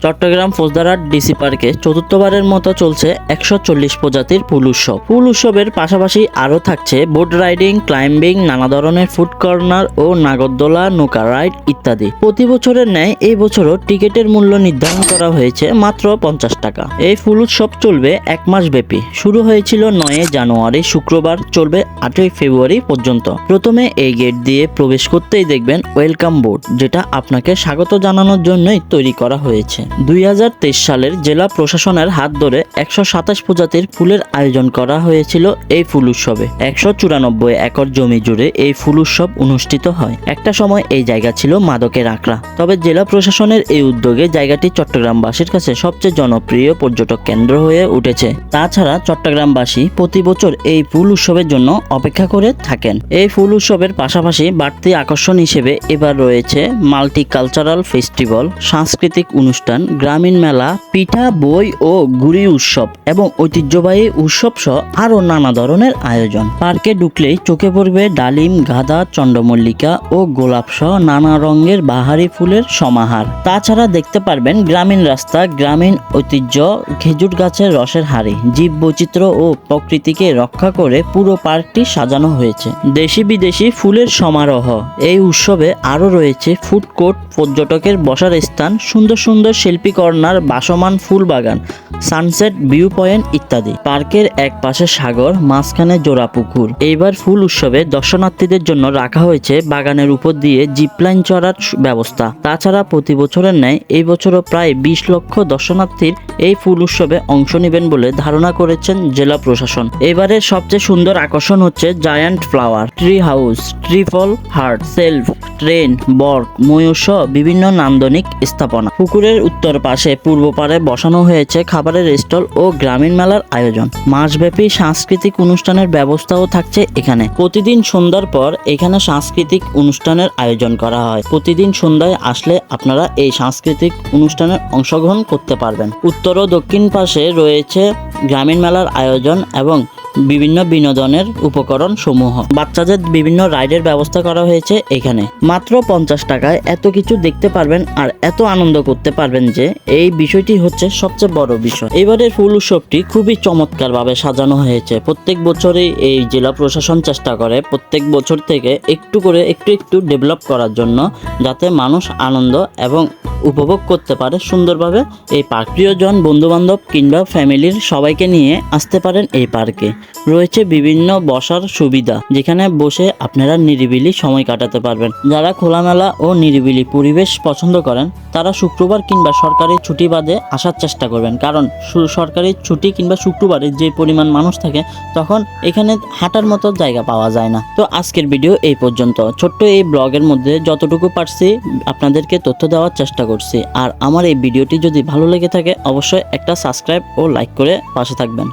Chittagong Faujdarhat DC পার্কে চতুর্থবারের মতো চলছে 140 প্রজাতির ফুল উৎসব। ফুল উৎসবের পাশাপাশি আরও থাকছে বোট রাইডিং, ক্লাইম্বিং, নানা ধরনের ফুড কর্নার ও নাগরদোলা, নৌকা রাইড ইত্যাদি। প্রতি বছরের ন্যায় এই বছরও টিকিটের মূল্য নির্ধারণ করা হয়েছে মাত্র 50 টাকা। এই ফুল উৎসব চলবে 1 মাস ব্যাপী। শুরু হয়েছিল 9 জানুয়ারি শুক্রবার, চলবে 8 ফেব্রুয়ারি পর্যন্ত। প্রথমে এই গেট দিয়ে প্রবেশ করতেই দেখবেন ওয়েলকাম বোর্ড, যেটা আপনাকে স্বাগত জানানোর জন্যই তৈরি করা হয়েছে। 2023 সালের জেলা প্রশাসনের হাত ধরে 127 প্রজাতির ফুলের আয়োজন করা হয়েছিল এই ফুল উৎসবে। 194 একর জমি জুড়ে এই ফুল উৎসব অনুষ্ঠিত হয়। একটা সময় এই জায়গা ছিল মাদকের আখড়া, তবে জেলা প্রশাসনের এই উদ্যোগে জায়গাটি চট্টগ্রামবাসীর কাছে সবচেয়ে জনপ্রিয় পর্যটক কেন্দ্র হয়ে উঠেছে। তাছাড়া চট্টগ্রামবাসী প্রতি বছর এই ফুল উৎসবের জন্য অপেক্ষা করে থাকেন। এই ফুল উৎসবের পাশাপাশি বাড়তি আকর্ষণ হিসেবে এবার রয়েছে মাল্টিকালচারাল ফেস্টিভ্যাল, সাংস্কৃতিক অনুষ্ঠান, গ্রামীণ মেলা, পিঠা, বই ও গুড়ি উৎসব এবং ঐতিহ্যবাহী উৎসব সহ আরো নানা ধরনের আয়োজন। পার্কে ঢুকলেই চোখে পড়বে ডালিম, গাঁদা, চন্দ্রমল্লিকা ও গোলাপ সহ নানা রঙের বাহারি ফুলের সমাহার। তাছাড়া দেখতে পারবেন গ্রামীণ রাস্তা, গ্রামীণ ঐতিহ্য, খেজুর গাছের রসের হাড়ি, জীব বৈচিত্র্য ও প্রকৃতিকে রক্ষা করে পুরো পার্কটি সাজানো হয়েছে। দেশি বিদেশি ফুলের সমারোহ। এই উৎসবে আরো রয়েছে ফুড কোর্ট, পর্যটকের বসার স্থান, সুন্দর সুন্দর শিল্পী কর্নার, বাসমান ফুল বাগান, সানসেট ভিউ পয়েন্ট ইত্যাদি। পার্কের এক পাশে সাগর, মাঝখানে জোড়া পুকুর। এইবার ফুল উৎসবে দর্শনার্থীদের জন্য রাখা হয়েছে বাগানের উপর দিয়ে জিপলাইন চড়ার ব্যবস্থা। তাছাড়া প্রতি বছরের ন্যায় এই বছরও প্রায় 20 লক্ষ দর্শনার্থীর এই ফুল উৎসবে অংশ নেবেন বলে ধারণা করেছেন জেলা প্রশাসন। এবারের সবচেয়ে সুন্দর আকর্ষণ হচ্ছে giant flower, tree house, triple heart, self, train, বর্ক, ময়ূর সহ বিভিন্ন নান্দনিক স্থাপনা। পুকুরের উত্তর পাশে পূর্ব পারে বসানো হয়েছে খাবারের স্টল ও গ্রামীণ মেলার আয়োজন। মাসব্যাপী সাংস্কৃতিক অনুষ্ঠানের ব্যবস্থাও থাকছে এখানে। প্রতিদিন সন্ধ্যার পর এখানে সাংস্কৃতিক অনুষ্ঠানের আয়োজন করা হয়। প্রতিদিন সন্ধ্যায় আসলে আপনারা এই সাংস্কৃতিক অনুষ্ঠানের অংশগ্রহণ করতে পারবেন। উত্তর ও দক্ষিণ পাশে রয়েছে গ্রামীণ মেলার আয়োজন এবং বিভিন্ন বিনোদনের উপকরণ সমূহ। বাচ্চাদের বিভিন্ন রাইডের ব্যবস্থা করা হয়েছে এখানে। মাত্র 50 টাকায় এত কিছু দেখতে পারবেন আর এত আনন্দ করতে পারবেন যে এই বিষয়টি হচ্ছে সবচেয়ে বড় বিষয়। এবারের ফুল উৎসবটি খুবই চমৎকার ভাবে সাজানো হয়েছে। প্রত্যেক বছরই এই জেলা প্রশাসন চেষ্টা করে প্রত্যেক বছর থেকে একটু করে একটু ডেভেলপ করার জন্য, যাতে মানুষ আনন্দ এবং উপভোগ করতে পারে সুন্দরভাবে এই পার্ক। প্রিয়জন, বন্ধুবান্ধব কিংবা ফ্যামিলির সবাইকে নিয়ে আসতে পারেন এই পার্কে। রয়েছে বিভিন্ন বসার সুবিধা, যেখানে বসে আপনারা নিরিবিলি সময় কাটাতে পারবেন। যারা খোলামেলা ও নিরিবিলি পরিবেশ পছন্দ করেন তারা শুক্রবার কিংবা সরকারি ছুটি বাদে আসার চেষ্টা করবেন, কারণ সরকারি ছুটি কিংবা শুক্রবারে যে পরিমাণ মানুষ থাকে তখন এখানে হাঁটার মতো জায়গা পাওয়া যায় না। তো আজকের ভিডিও এই পর্যন্ত। ছোট্ট এই ব্লগের মধ্যে যতটুকু পারছি আপনাদেরকে তথ্য দেওয়ার চেষ্টা করছি। আর আমার এই ভিডিওটি যদি ভালো লেগে থাকে অবশ্যই একটা সাবস্ক্রাইব ও লাইক করে পাশে থাকবেন।